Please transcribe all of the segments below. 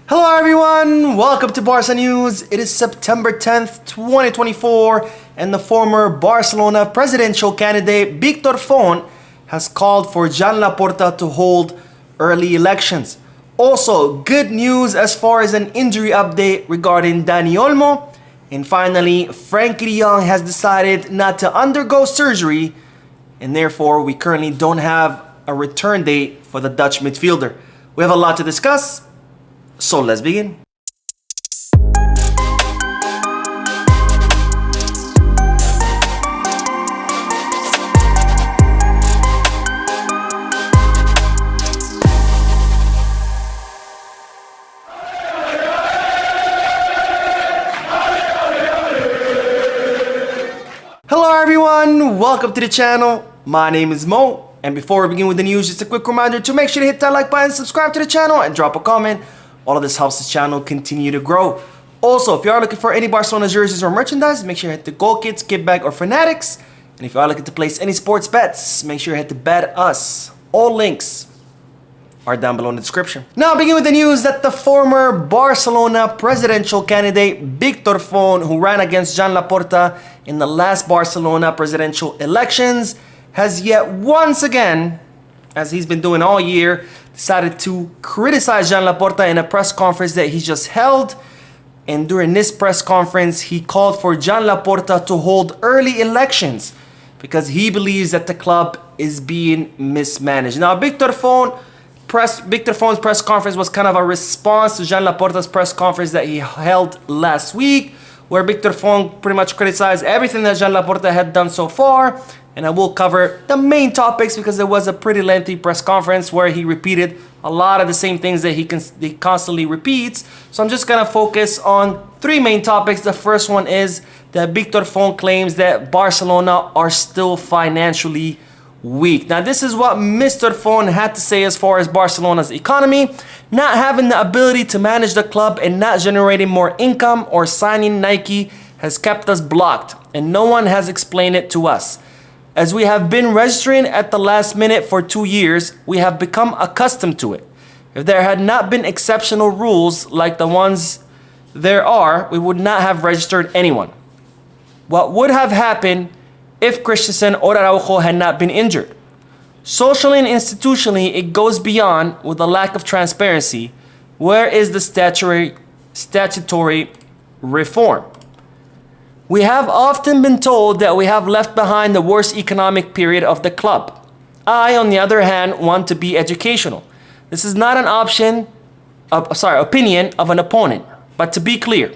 Hello everyone, welcome to Barca News. It is September 10th, 2024, and the former Barcelona presidential candidate Victor Font has called for Joan Laporta to hold early elections. Also, good news as far as an injury update regarding Dani Olmo. And finally, Frenkie de Jong has decided not to undergo surgery, and therefore we currently don't have a return date for the Dutch midfielder. We have a lot to discuss, so let's begin. Hello everyone, welcome to the channel. My name is Mo, and before we begin with the news, just a quick reminder to make sure to hit that like button, subscribe to the channel, and drop a comment. All of this helps this channel continue to grow. Also, if you are looking for any Barcelona jerseys or merchandise, make sure you hit the Goal Kits, Kit Bag, or Fanatics. And if you are looking to place any sports bets, make sure you hit the Bet Us. All links are down below in the description. Now, begin with the news that the former Barcelona presidential candidate Victor Font, who ran against Joan Laporta in the last Barcelona presidential elections, has yet once again, as he's been doing all year, decided to criticize Joan Laporta in a press conference that he just held. And during this press conference, he called for Joan Laporta to hold early elections because he believes that the club is being mismanaged. Now, Victor Font's press conference was kind of a response to Joan Laporta's press conference that he held last week, where Victor Font pretty much criticized everything that Joan Laporta had done so far. And I will cover the main topics because it was a pretty lengthy press conference where he repeated a lot of the same things that he constantly repeats. So I'm just gonna focus on three main topics. The first one is that Victor Font claims that Barcelona are still financially weak. Now, this is what Mr. Font had to say as far as Barcelona's economy. Not having the ability to manage the club and not generating more income or signing Nike has kept us blocked, and no one has explained it to us. As we have been registering at the last minute for 2 years, we have become accustomed to it. If there had not been exceptional rules like the ones there are, we would not have registered anyone. What would have happened if Christensen or Araujo had not been injured? Socially and institutionally, it goes beyond with a lack of transparency. Where is the statutory reform? We have often been told that we have left behind the worst economic period of the club. I, on the other hand, want to be educational. This is not an opinion of an opponent, but to be clear,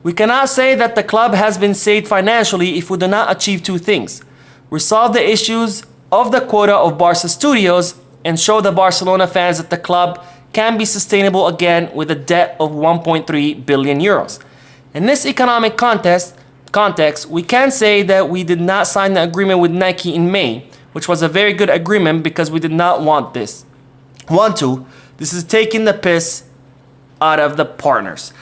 we cannot say that the club has been saved financially if we do not achieve two things: resolve the issues of the quota of Barca Studios and show the Barcelona fans that the club can be sustainable again with a debt of 1.3 billion euros. In this economic context, we can say that we did not sign the agreement with Nike in May, which was a very good agreement because we did not want this. This is taking the piss out of the partners.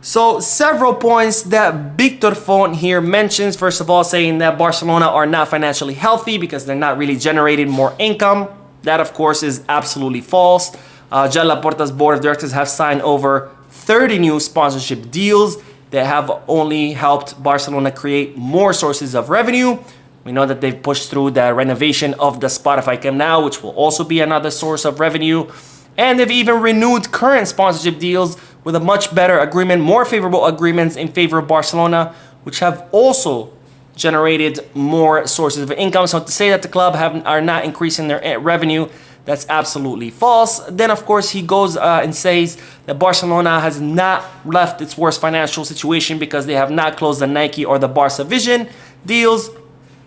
So several points that Victor Font here mentions. First of all, saying that Barcelona are not financially healthy because they're not really generating more income. That, of course, is absolutely false. Joan Laporta's board of directors have signed over 30 new sponsorship deals that have only helped Barcelona create more sources of revenue. We know that they've pushed through the renovation of the Spotify Camp Nou, which will also be another source of revenue. And they've even renewed current sponsorship deals with a much better agreement, more favorable agreements in favor of Barcelona, which have also generated more sources of income. So to say that the club are not increasing their revenue, that's absolutely false. Then, of course, he goes and says that Barcelona has not left its worst financial situation because they have not closed the Nike or the Barca Vision deals.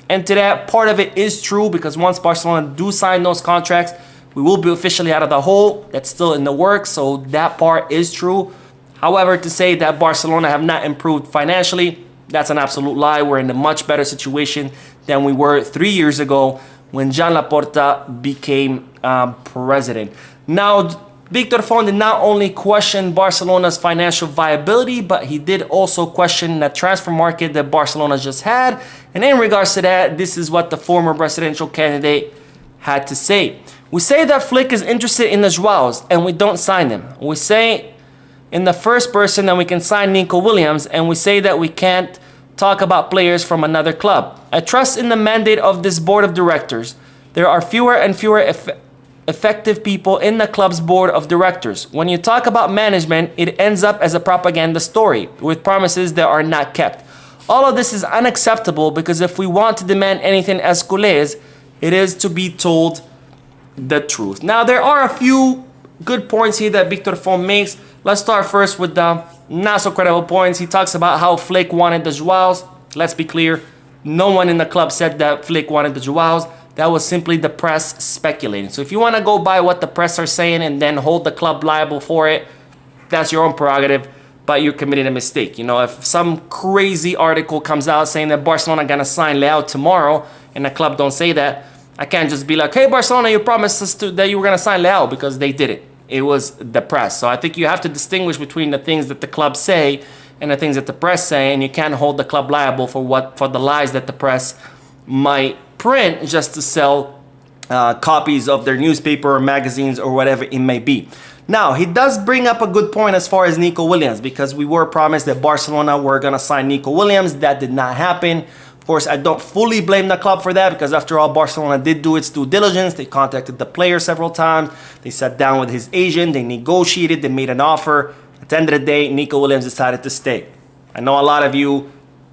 And to that, part of it is true because once Barcelona do sign those contracts, we will be officially out of the hole. That's still in the works, so that part is true. However, to say that Barcelona have not improved financially, that's an absolute lie. We're in a much better situation than we were 3 years ago when Joan Laporta became president. Now, Victor Font did not only question Barcelona's financial viability, but he did also question the transfer market that Barcelona just had. And in regards to that, this is what the former presidential candidate had to say. We say that Flick is interested in the Joaos and we don't sign them. We say in the first person that we can sign Nico Williams, and we say that we can't talk about players from another club. I trust in the mandate of this board of directors. There are fewer and fewer effective people in the club's board of directors. When you talk about management, it ends up as a propaganda story with promises that are not kept. All of this is unacceptable because if we want to demand anything as culés, it is to be told the truth. Now, there are a few good points here that Victor Font makes. Let's start first with the not so credible points. He talks about how Flick wanted the Joaos. Let's be clear. No one in the club said that Flick wanted the Joaos. That was simply the press speculating. So if you want to go by what the press are saying and then hold the club liable for it, that's your own prerogative, but you're committing a mistake. You know, if some crazy article comes out saying that Barcelona gonna sign Leao tomorrow and the club don't say that, I can't just be like, hey, Barcelona, you promised us that you were gonna sign Leao, because they didn't. It was the press. So I think you have to distinguish between the things that the club say and the things that the press say, and you can't hold the club liable for the lies that the press might print just to sell copies of their newspaper or magazines or whatever it may be. Now, he does bring up a good point as far as Nico Williams, because we were promised that Barcelona were going to sign Nico Williams. That did not happen. Of course, I don't fully blame the club for that, because after all, Barcelona did do its due diligence. They contacted the player several times. They sat down with his agent. They negotiated. They made an offer. At the end of the day, Nico Williams decided to stay. I know a lot of you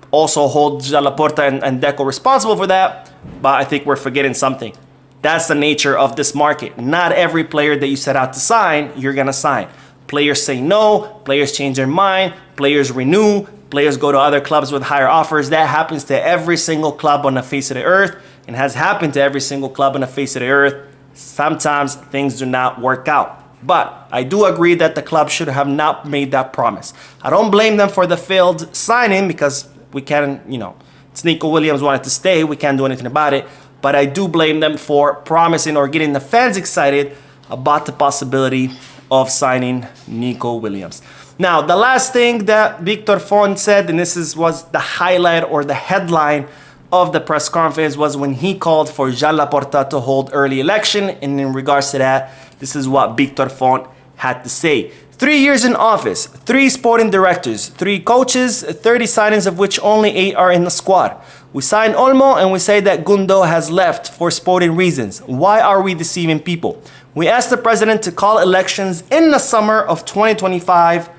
also hold Joan Laporta and Deco responsible for that, but I think we're forgetting something. That's the nature of this market. Not every player that you set out to sign, you're going to sign. Players say no, players change their mind, players renew, players go to other clubs with higher offers. That happens to every single club on the face of the earth, and has happened to every single club on the face of the earth. Sometimes things do not work out. But I do agree that the club should have not made that promise. I don't blame them for the failed signing, because we can't, you know, it's Nico Williams wanted to stay. We can't do anything about it. But I do blame them for promising or getting the fans excited about the possibility of signing Nico Williams. Now, the last thing that Victor Font said, and this was the highlight or the headline of the press conference, was when he called for Joan Laporta to hold early election. And in regards to that, this is what Victor Font had to say. 3 years in office, 3 sporting directors, 3 coaches, 30 signings of which only 8 are in the squad. We signed Olmo and we say that Gundo has left for sporting reasons. Why are we deceiving people? We asked the president to call elections in the summer of 2025.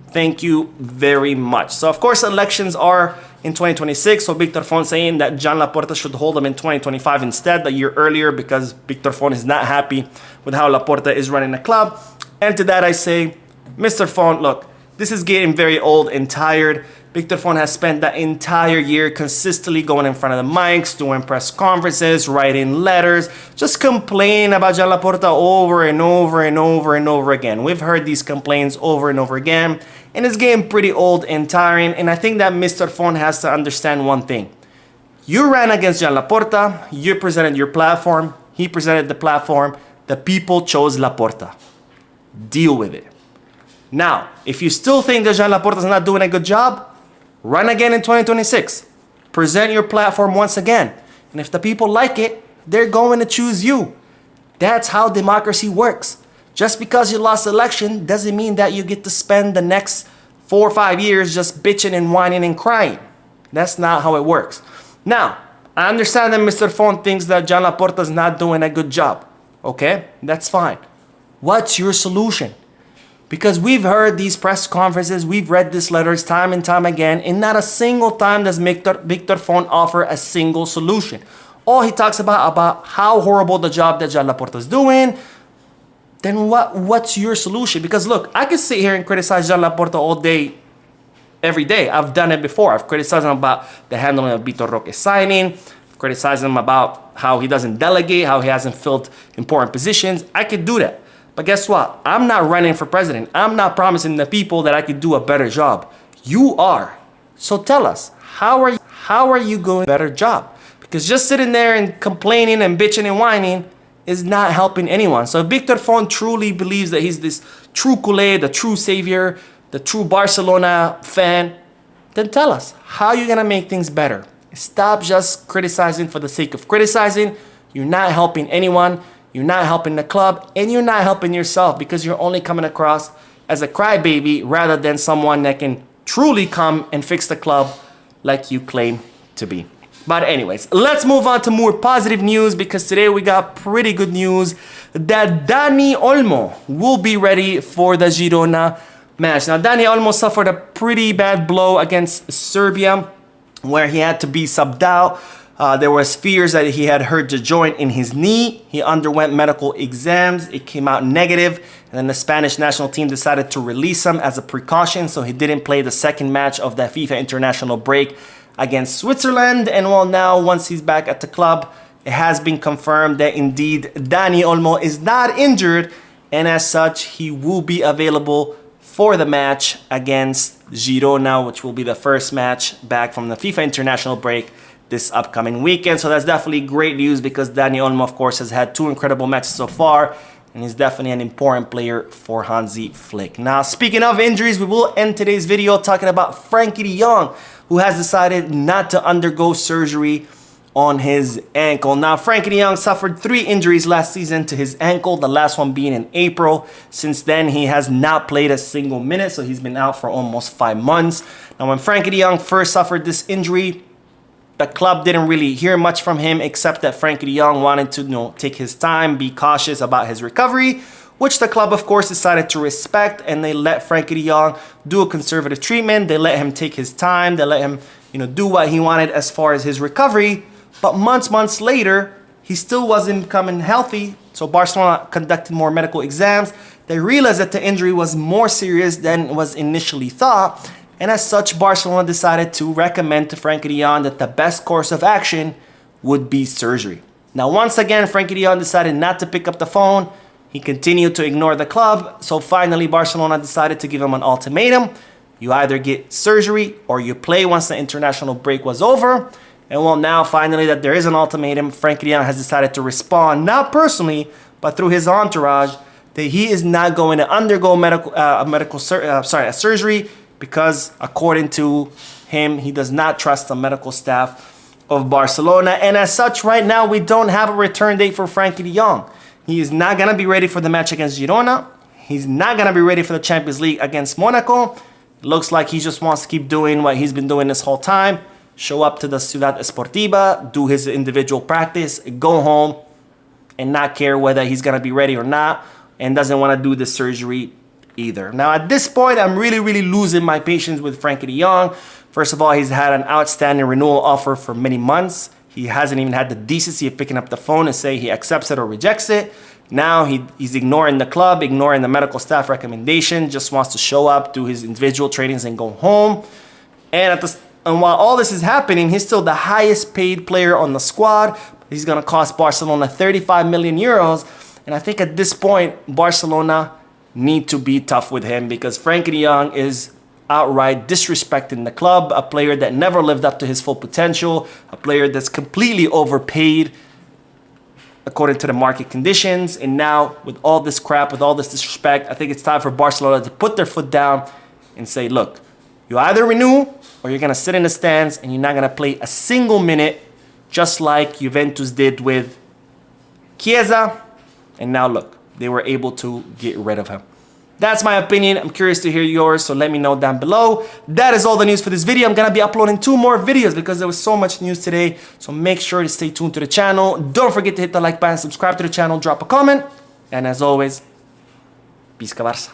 Thank you very much. So of course elections are in 2026. So Victor Font saying that Joan Laporta should hold them in 2025 instead, a year earlier, because Victor Font is not happy with how Laporta is running the club. And to that I say, Mr. Font, look, this is getting very old and tired. Victor Font has spent the entire year consistently going in front of the mics, doing press conferences, writing letters, just complaining about Joan Laporta over and over and over and over again. We've heard these complaints over and over again, and it's getting pretty old and tiring. And I think that Mr. Font has to understand one thing. You ran against Joan Laporta, you presented your platform, he presented the platform, the people chose Laporta. Deal with it. Now, if you still think that Joan Laporta is not doing a good job, run again in 2026. Present your platform once again. And if the people like it, they're going to choose you. That's how democracy works. Just because you lost the election doesn't mean that you get to spend the next 4 or 5 years just bitching and whining and crying. That's not how it works. Now, I understand that Mr. Font thinks that Joan Laporta is not doing a good job. Okay? That's fine. What's your solution? Because we've heard these press conferences, we've read these letters time and time again, and not a single time does Victor Font offer a single solution. All he talks about how horrible the job that Joan Laporta is doing. Then what's your solution? Because look, I could sit here and criticize Joan Laporta all day, every day. I've done it before. I've criticized him about the handling of Vitor Roque's signing. I've criticized him about how he doesn't delegate, how he hasn't filled important positions. I could do that. But guess what? I'm not running for president. I'm not promising the people that I could do a better job. You are. So tell us, how are you going to do a better job? Because just sitting there and complaining and bitching and whining is not helping anyone. So if Victor Font truly believes that he's this true culé, the true savior, the true Barcelona fan, then tell us, how are you going to make things better? Stop just criticizing for the sake of criticizing. You're not helping anyone. You're not helping the club, and you're not helping yourself, because you're only coming across as a crybaby rather than someone that can truly come and fix the club like you claim to be. But anyways, let's move on to more positive news, because today we got pretty good news that Dani Olmo will be ready for the Girona match. Now, Dani Olmo suffered a pretty bad blow against Serbia where he had to be subbed out. There was fears that he had hurt the joint in his knee. He underwent medical exams. It came out negative. And then the Spanish national team decided to release him as a precaution, so he didn't play the second match of the FIFA international break against Switzerland. And well, now once he's back at the club, it has been confirmed that indeed Dani Olmo is not injured, and as such he will be available for the match against Girona, which will be the first match back from the FIFA international break this upcoming weekend. So that's definitely great news, because Dani Olmo, of course, has had 2 incredible matches so far, and he's definitely an important player for Hansi Flick. Now, speaking of injuries, we will end today's video talking about Frenkie de Jong, who has decided not to undergo surgery on his ankle. Now, Frenkie de Jong suffered 3 injuries last season to his ankle, the last one being in April. Since then, he has not played a single minute, so he's been out for almost 5 months. Now, when Frenkie de Jong first suffered this injury, the club didn't really hear much from him, except that Frenkie de Jong wanted to, take his time, be cautious about his recovery, which the club, of course, decided to respect, and they let Frenkie de Jong do a conservative treatment. They let him take his time. They let him, do what he wanted as far as his recovery. But months later, he still wasn't becoming healthy. So Barcelona conducted more medical exams. They realized that the injury was more serious than was initially thought. And as such, Barcelona decided to recommend to Frenkie de Jong that the best course of action would be surgery. Now, once again, Frenkie de Jong decided not to pick up the phone. He continued to ignore the club. So finally, Barcelona decided to give him an ultimatum. You either get surgery or you play once the international break was over. And well, now finally that there is an ultimatum, Frenkie de Jong has decided to respond, not personally, but through his entourage, that he is not going to undergo a surgery, because according to him, he does not trust the medical staff of Barcelona. And as such, right now, we don't have a return date for Frenkie de Jong. He is not going to be ready for the match against Girona. He's not going to be ready for the Champions League against Monaco. It looks like he just wants to keep doing what he's been doing this whole time. Show up to the Ciudad Esportiva, do his individual practice, go home, and not care whether he's going to be ready or not, and doesn't want to do the surgery either. Now, at this point, I'm really losing my patience with Frenkie de Jong. First of all, he's had an outstanding renewal offer for many months. He hasn't even had the decency of picking up the phone and say he accepts it or rejects it. Now he's ignoring the club, ignoring the medical staff recommendation, just wants to show up, do his individual trainings, and go home. And while all this is happening, he's still the highest paid player on the squad. He's going to cost Barcelona 35 million euros. And I think at this point, Barcelona need to be tough with him, because Frenkie de Jong is outright disrespecting the club, a player that never lived up to his full potential, a player that's completely overpaid according to the market conditions. And now with all this crap, with all this disrespect, I think it's time for Barcelona to put their foot down and say, look, you either renew or you're going to sit in the stands and you're not going to play a single minute, just like Juventus did with Chiesa. And now look, they were able to get rid of him. That's my opinion. I'm curious to hear yours, so let me know down below. That is all the news for this video. I'm going to be uploading 2 more videos because there was so much news today. So make sure to stay tuned to the channel. Don't forget to hit the like button, subscribe to the channel, drop a comment. And as always, Pisca Barça.